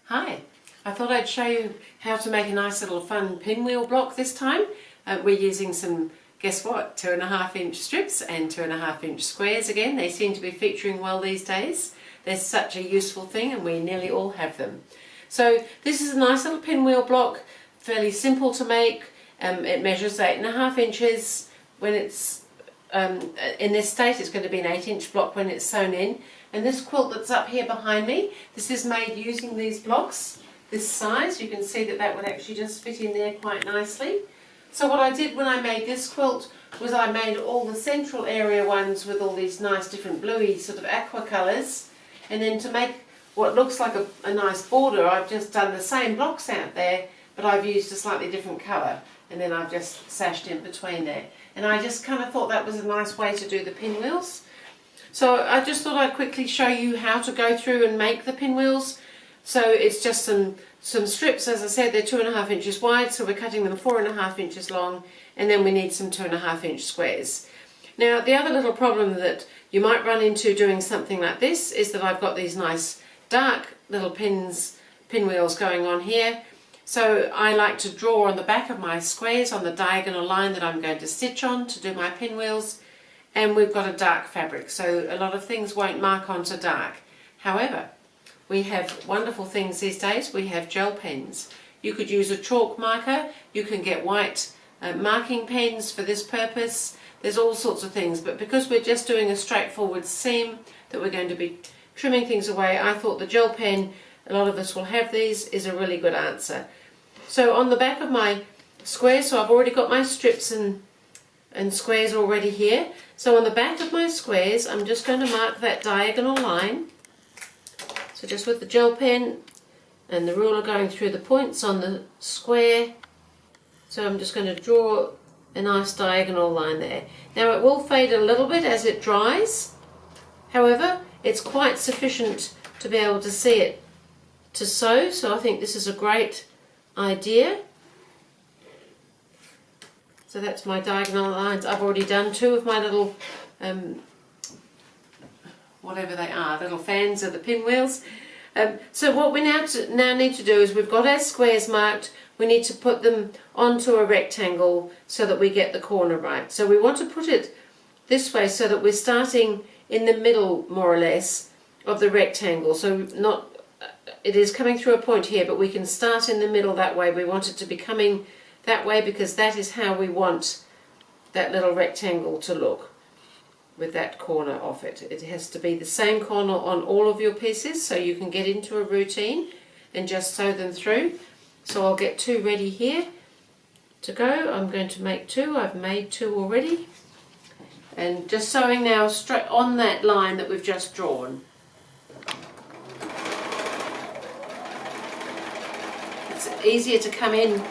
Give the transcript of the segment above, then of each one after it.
Hi, I thought I'd show you how to make a nice little fun pinwheel block this time. We're using some, guess what, 2.5 inch strips and 2.5 inch squares again. They seem to be featuring well these days. They're such a useful thing and we nearly all have them. So this is a nice little pinwheel block, fairly simple to make. It measures 8.5 inches. When it's in this state, it's going to be an 8-inch block when it's sewn in. And this quilt that's up here behind me, this is made using these blocks, this size. You can see that that would actually just fit in there quite nicely. So what I did when I made this quilt was I made all the central area ones with all these nice different bluey sort of aqua colours. And then to make what looks like a nice border, I've just done the same blocks out there, but I've used a slightly different colour. And then I've just sashed in between there. And I just kind of thought that was a nice way to do the pinwheels. So I just thought I'd quickly show you how to go through and make the pinwheels. So it's just some strips, as I said, they're 2.5 inches wide, so we're cutting them 4.5 inches long, and then we need some 2.5 inch squares. Now the other little problem that you might run into doing something like this is that I've got these nice dark little pinwheels going on here. So I like to draw on the back of my squares on the diagonal line that I'm going to stitch on to do my pinwheels. And we've got a dark fabric, so a lot of things won't mark onto dark. However, we have wonderful things these days. We have gel pens. You could use a chalk marker. You can get white marking pens for this purpose. There's all sorts of things, but because we're just doing a straightforward seam that we're going to be trimming things away, I thought the gel pen, a lot of us will have these, is a really good answer. So on the back of my square, so I've already got my strips and squares already here. So on the back of my squares, I'm just going to mark that diagonal line. So just with the gel pen and the ruler going through the points on the square. So I'm just going to draw a nice diagonal line there. Now it will fade a little bit as it dries. However, it's quite sufficient to be able to see it to sew. So I think this is a great idea. So that's my diagonal lines. I've already done 2 of my little, whatever they are, little fans of the pinwheels. So what we now need to do is we've got our squares marked. We need to put them onto a rectangle so that we get the corner right. So we want to put it this way so that we're starting in the middle, more or less, of the rectangle. So it is coming through a point here, but we can start in the middle that way. We want it to be coming that way because that is how we want that little rectangle to look with that corner off it. It has to be the same corner on all of your pieces so you can get into a routine and just sew them through. So I'll get 2 ready here to go. I'm going to make 2. I've made 2 already. And just sewing now straight on that line that we've just drawn. It's easier to come in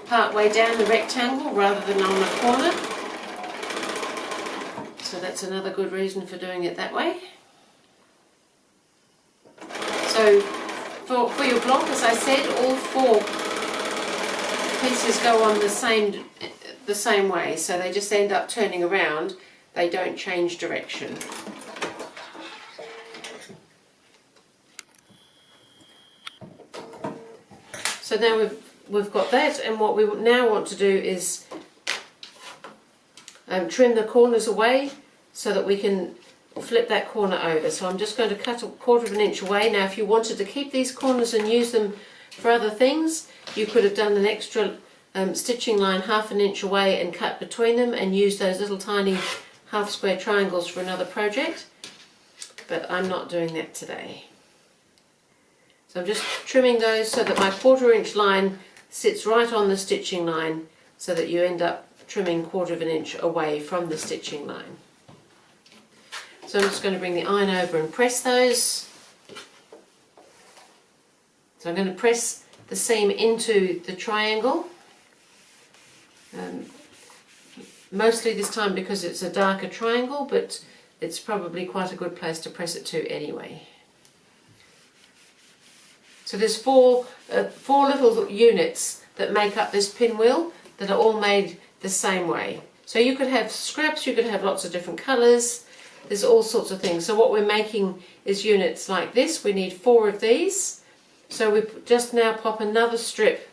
part way down the rectangle rather than on the corner. So that's another good reason for doing it that way. So for your block, as I said, all 4 pieces go on the same way, so they just end up turning around. They don't change direction. So now we've got that, and what we now want to do is trim the corners away so that we can flip that corner over. So I'm just going to cut 1/4 inch away. Now if you wanted to keep these corners and use them for other things, you could have done an extra stitching line 1/2 inch away and cut between them and use those little tiny half square triangles for another project, but I'm not doing that today. So I'm just trimming those so that my 1/4 inch line sits right on the stitching line so that you end up trimming 1/4 inch away from the stitching line. So I'm just going to bring the iron over and press those. So I'm going to press the seam into the triangle. Mostly this time because it's a darker triangle, but it's probably quite a good place to press it to anyway. So there's four little units that make up this pinwheel that are all made the same way. So you could have scraps, you could have lots of different colours, there's all sorts of things. So what we're making is units like this. We need 4 of these, So we just now pop another strip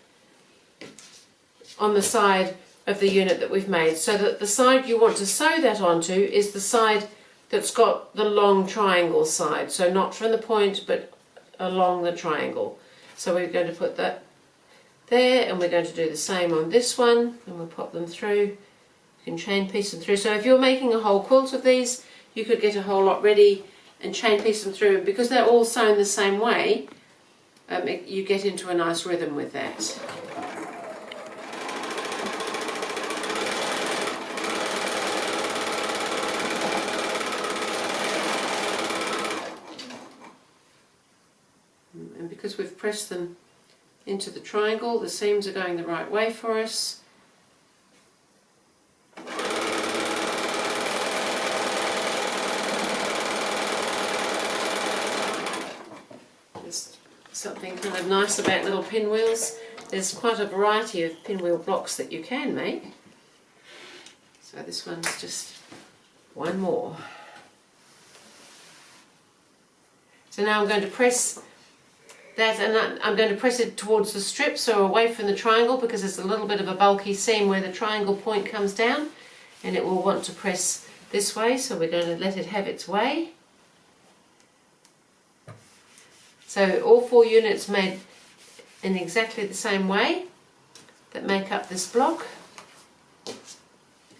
on the side of the unit that we've made, so that the side you want to sew that onto is the side that's got the long triangle side, so not from the point but along the triangle. So we're going to put that there, and we're going to do the same on this one, and we'll pop them through. You can chain piece them through. So if you're making a whole quilt of these, you could get a whole lot ready and chain piece them through, and because they're all sewn the same way, you get into a nice rhythm with that. And because we've pressed them into the triangle, the seams are going the right way for us. There's something kind of nice about little pinwheels. There's quite a variety of pinwheel blocks that you can make. So this one's just one more. So now I'm going to press that, and I'm going to press it towards the strip, so away from the triangle, because it's a little bit of a bulky seam where the triangle point comes down, and it will want to press this way, so we're going to let it have its way. So all 4 units made in exactly the same way that make up this block.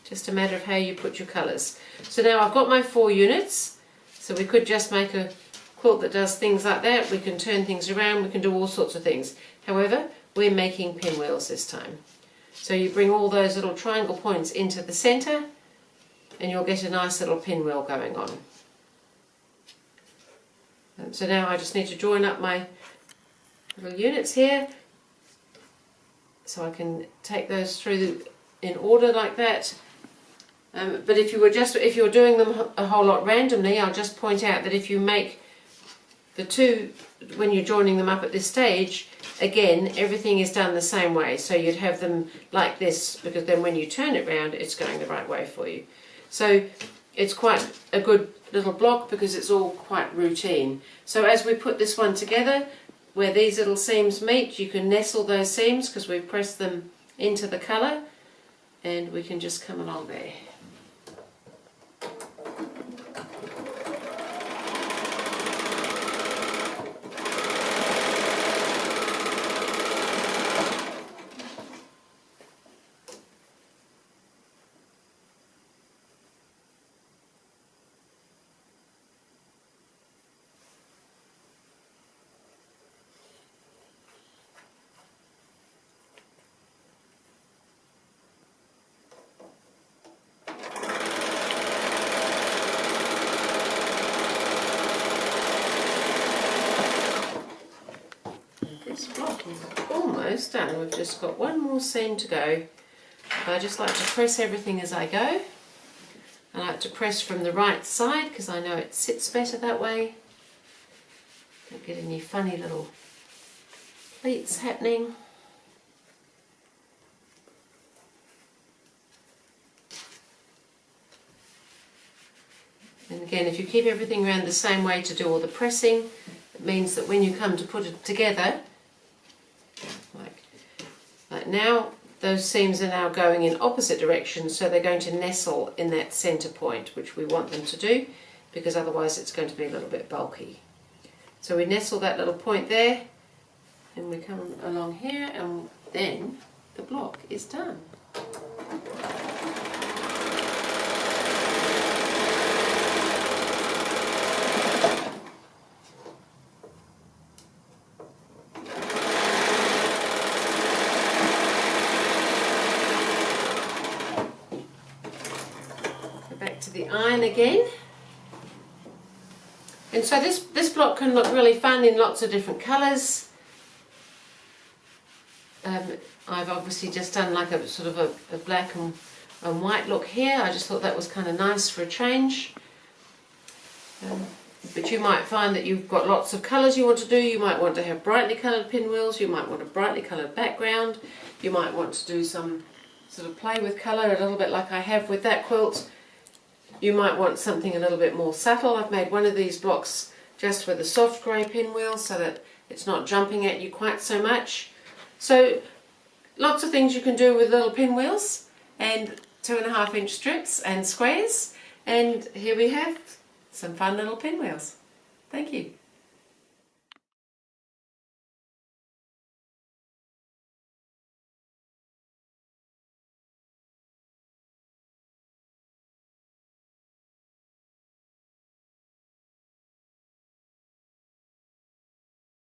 Just a matter of how you put your colours. So now I've got my 4 units, so we could just make a quilt that does things like that. We can turn things around, we can do all sorts of things. However, we're making pinwheels this time. So you bring all those little triangle points into the centre, and you'll get a nice little pinwheel going on. So now I just need to join up my little units here, so I can take those through in order like that. But if you're doing them a whole lot randomly, I'll just point out that if you make the 2, when you're joining them up at this stage, again, everything is done the same way. So you'd have them like this, because then when you turn it round, it's going the right way for you. So it's quite a good little block because it's all quite routine. So as we put this one together, where these little seams meet, you can nestle those seams because we've pressed them into the colour, and we can just come along there. This block is almost done. We've just got one more seam to go. I just like to press everything as I go. I like to press from the right side because I know it sits better that way. Don't get any funny little pleats happening. And again, if you keep everything around the same way to do all the pressing, it means that when you come to put it together, like now, those seams are now going in opposite directions, so they're going to nestle in that centre point, which we want them to do, because otherwise it's going to be a little bit bulky. So we nestle that little point there, and we come along here, and then the block is done. The iron again, and so this block can look really fun in lots of different colours. I've obviously just done like a sort of a black and white look here. I just thought that was kind of nice for a change. But you might find that you've got lots of colours you want to do. You might want to have brightly coloured pinwheels, you might want a brightly coloured background, you might want to do some sort of play with colour, a little bit like I have with that quilt. You might want something a little bit more subtle. I've made one of these blocks just with a soft grey pinwheel so that It's not jumping at you quite so much. So lots of things you can do with little pinwheels and 2.5 inch strips and squares. And here we have some fun little pinwheels. Thank you.